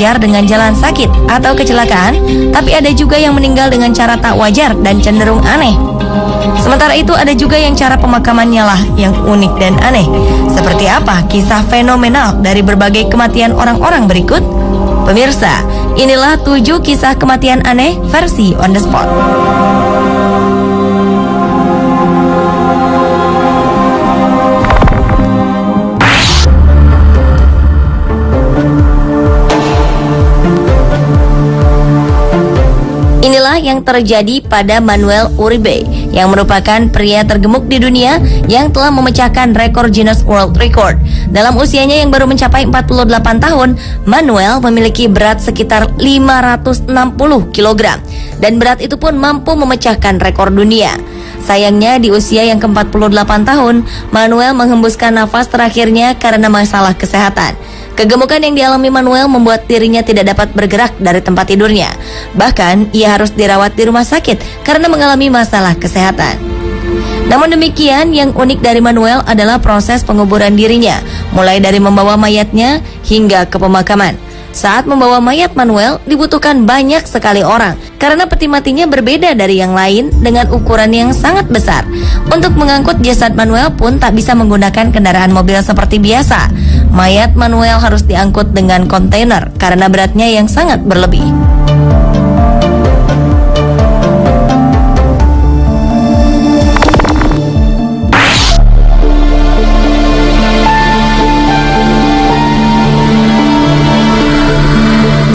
wajar dengan jalan sakit atau kecelakaan, tapi ada juga yang meninggal dengan cara tak wajar dan cenderung aneh. Sementara itu ada juga yang cara pemakamannya lah yang unik dan aneh. Seperti apa kisah fenomenal dari berbagai kematian orang-orang berikut? Pemirsa, inilah 7 kisah kematian aneh versi On The Spot. Inilah yang terjadi pada Manuel Uribe, yang merupakan pria tergemuk di dunia yang telah memecahkan rekor Guinness World Record. Dalam usianya yang baru mencapai 48 tahun, Manuel memiliki berat sekitar 560 kg, dan berat itu pun mampu memecahkan rekor dunia. Sayangnya di usia yang ke-48 tahun, Manuel menghembuskan nafas terakhirnya karena masalah kesehatan. Kegemukan yang dialami Manuel membuat dirinya tidak dapat bergerak dari tempat tidurnya. Bahkan, ia harus dirawat di rumah sakit karena mengalami masalah kesehatan. Namun demikian, yang unik dari Manuel adalah proses penguburan dirinya, mulai dari membawa mayatnya hingga ke pemakaman. Saat membawa mayat Manuel, dibutuhkan banyak sekali orang karena peti matinya berbeda dari yang lain dengan ukuran yang sangat besar. Untuk mengangkut jasad Manuel pun tak bisa menggunakan kendaraan mobil seperti biasa. Mayat Manuel harus diangkut dengan kontainer karena beratnya yang sangat berlebih.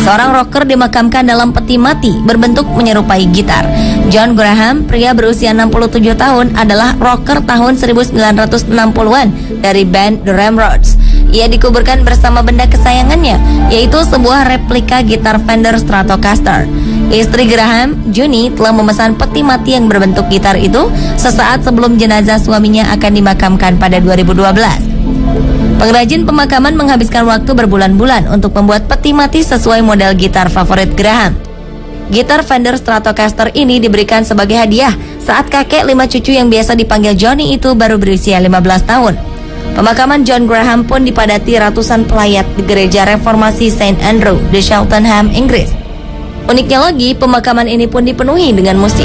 Seorang rocker dimakamkan dalam peti mati berbentuk menyerupai gitar. John Graham, pria berusia 67 tahun, adalah rocker tahun 1960-an dari band The Ramrods. Ia dikuburkan bersama benda kesayangannya, yaitu sebuah replika gitar Fender Stratocaster. Istri Graham, Juni, telah memesan peti mati yang berbentuk gitar itu sesaat sebelum jenazah suaminya akan dimakamkan pada 2012. Pengrajin pemakaman menghabiskan waktu berbulan-bulan untuk membuat peti mati sesuai model gitar favorit Graham. Gitar Fender Stratocaster ini diberikan sebagai hadiah saat kakek 5 cucu yang biasa dipanggil Johnny itu baru berusia 15 tahun. Pemakaman John Graham pun dipadati ratusan pelayat di gereja reformasi St. Andrew di Cheltenham, Inggris. Uniknya lagi, pemakaman ini pun dipenuhi dengan musik.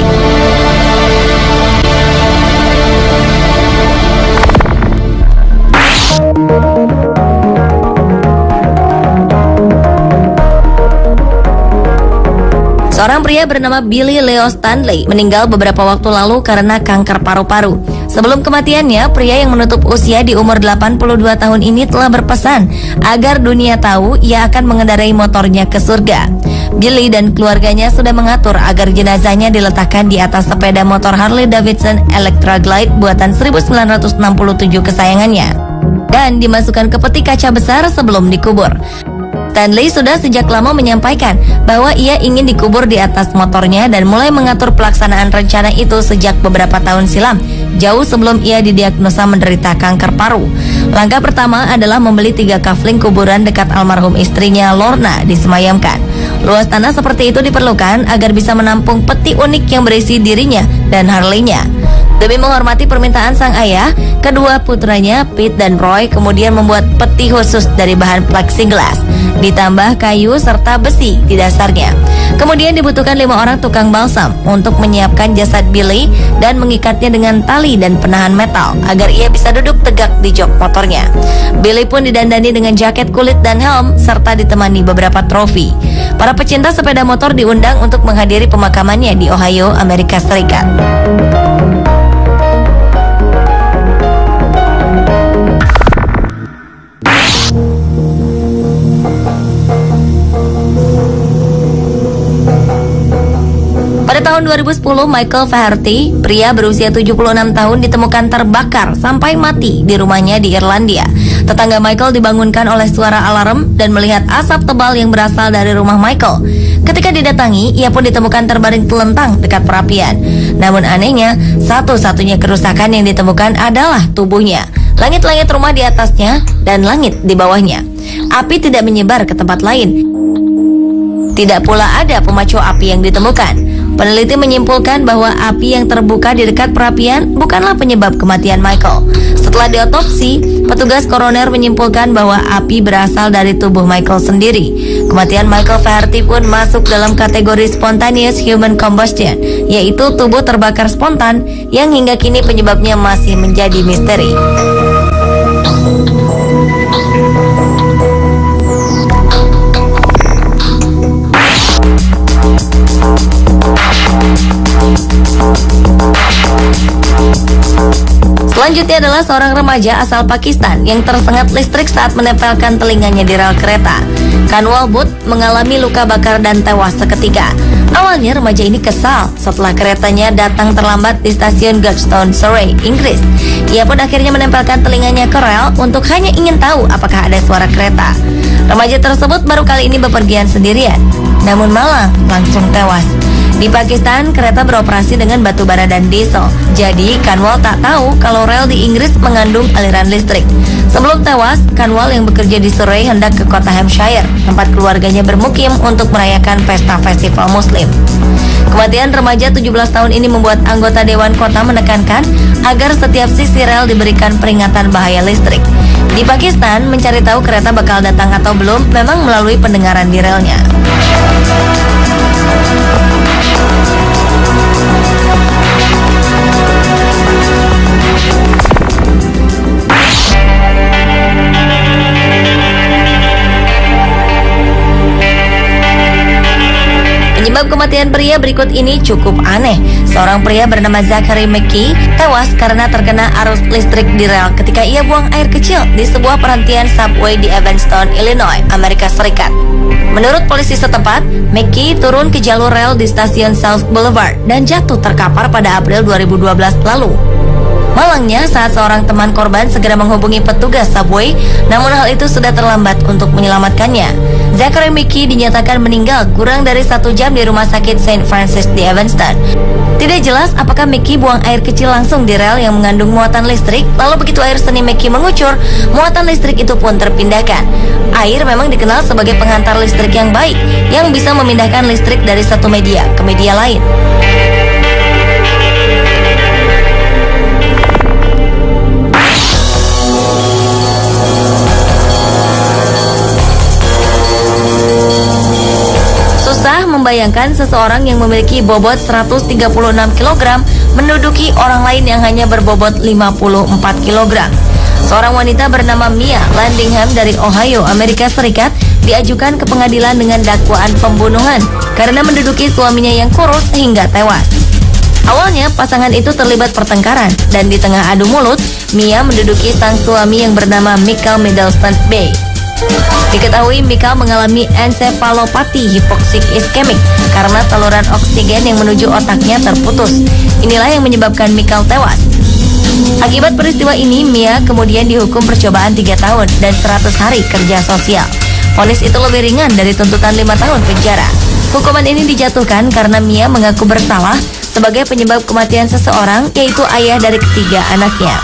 Seorang pria bernama Billy Leo Stanley meninggal beberapa waktu lalu karena kanker paru-paru. Sebelum kematiannya, pria yang menutup usia di umur 82 tahun ini telah berpesan agar dunia tahu ia akan mengendarai motornya ke surga. Billy dan keluarganya sudah mengatur agar jenazahnya diletakkan di atas sepeda motor Harley Davidson Electra Glide buatan 1967 kesayangannya dan dimasukkan ke peti kaca besar sebelum dikubur. Stanley sudah sejak lama menyampaikan bahwa ia ingin dikubur di atas motornya dan mulai mengatur pelaksanaan rencana itu sejak beberapa tahun silam, jauh sebelum ia didiagnosa menderita kanker paru. Langkah pertama adalah membeli 3 kafling kuburan dekat almarhum istrinya Lorna disemayamkan. Luas tanah seperti itu diperlukan agar bisa menampung peti unik yang berisi dirinya dan Harley-nya. Demi menghormati permintaan sang ayah, kedua putranya, Pete dan Roy, kemudian membuat peti khusus dari bahan plexiglass, ditambah kayu serta besi di dasarnya. Kemudian dibutuhkan 5 orang tukang balsam untuk menyiapkan jasad Billy dan mengikatnya dengan tali dan penahan metal agar ia bisa duduk tegak di jok motornya. Billy pun didandani dengan jaket kulit dan helm serta ditemani beberapa trofi. Para pecinta sepeda motor diundang untuk menghadiri pemakamannya di Ohio, Amerika Serikat. Tahun 2010, Michael Flaherty, pria berusia 76 tahun, ditemukan terbakar sampai mati di rumahnya di Irlandia. Tetangga Michael dibangunkan oleh suara alarm dan melihat asap tebal yang berasal dari rumah Michael. Ketika didatangi, ia pun ditemukan terbaring telentang dekat perapian. Namun anehnya, satu-satunya kerusakan yang ditemukan adalah tubuhnya. Langit-langit rumah di atasnya dan langit di bawahnya. Api tidak menyebar ke tempat lain. Tidak pula ada pemacu api yang ditemukan. Peneliti menyimpulkan bahwa api yang terbuka di dekat perapian bukanlah penyebab kematian Michael. Setelah diotopsi, petugas koroner menyimpulkan bahwa api berasal dari tubuh Michael sendiri. Kematian Michael Flaherty pun masuk dalam kategori spontaneous human combustion, yaitu tubuh terbakar spontan yang hingga kini penyebabnya masih menjadi misteri. Selanjutnya adalah seorang remaja asal Pakistan yang tersengat listrik saat menempelkan telinganya di rel kereta. Kanwal Butt mengalami luka bakar dan tewas seketika. Awalnya remaja ini kesal setelah keretanya datang terlambat di stasiun Godstone, Surrey, Inggris. Ia pun akhirnya menempelkan telinganya ke rel untuk hanya ingin tahu apakah ada suara kereta. Remaja tersebut baru kali ini bepergian sendirian, namun malah langsung tewas. Di Pakistan, kereta beroperasi dengan batu bara dan diesel. Jadi, Kanwal tak tahu kalau rel di Inggris mengandung aliran listrik. Sebelum tewas, Kanwal yang bekerja di Surrey hendak ke kota Hampshire, tempat keluarganya bermukim untuk merayakan pesta festival Muslim. Kematian remaja 17 tahun ini membuat anggota Dewan Kota menekankan agar setiap sisi rel diberikan peringatan bahaya listrik. Di Pakistan, mencari tahu kereta bakal datang atau belum memang melalui pendengaran di relnya. Penyebab kematian pria berikut ini cukup aneh. Seorang pria bernama Zachary McKee tewas karena terkena arus listrik di rel ketika ia buang air kecil di sebuah perhentian subway di Evanston, Illinois, Amerika Serikat. Menurut polisi setempat, McKee turun ke jalur rel di stasiun South Boulevard dan jatuh terkapar pada April 2012 lalu. Malangnya, saat seorang teman korban segera menghubungi petugas subway, namun hal itu sudah terlambat untuk menyelamatkannya. Zachary McKee dinyatakan meninggal kurang dari 1 jam di rumah sakit St. Francis di Evanston. Tidak jelas apakah McKee buang air kecil langsung di rel yang mengandung muatan listrik, lalu begitu air seni McKee mengucur, muatan listrik itu pun terpindahkan. Air memang dikenal sebagai penghantar listrik yang baik, yang bisa memindahkan listrik dari satu media ke media lain. Susah membayangkan seseorang yang memiliki bobot 136 kg menduduki orang lain yang hanya berbobot 54 kg. Seorang wanita bernama Mia Landingham dari Ohio, Amerika Serikat diajukan ke pengadilan dengan dakwaan pembunuhan karena menduduki suaminya yang kurus hingga tewas. Awalnya pasangan itu terlibat pertengkaran dan di tengah adu mulut, Mia menduduki sang suami yang bernama Michael Middleton Bay. Diketahui Michael mengalami encephalopati hipoksik iskemik karena saluran oksigen yang menuju otaknya terputus. Inilah yang menyebabkan Michael tewas. Akibat peristiwa ini, Mia kemudian dihukum percobaan 3 tahun dan 100 hari kerja sosial. Vonis itu lebih ringan dari tuntutan 5 tahun penjara. Hukuman ini dijatuhkan karena Mia mengaku bersalah sebagai penyebab kematian seseorang, yaitu ayah dari ketiga anaknya.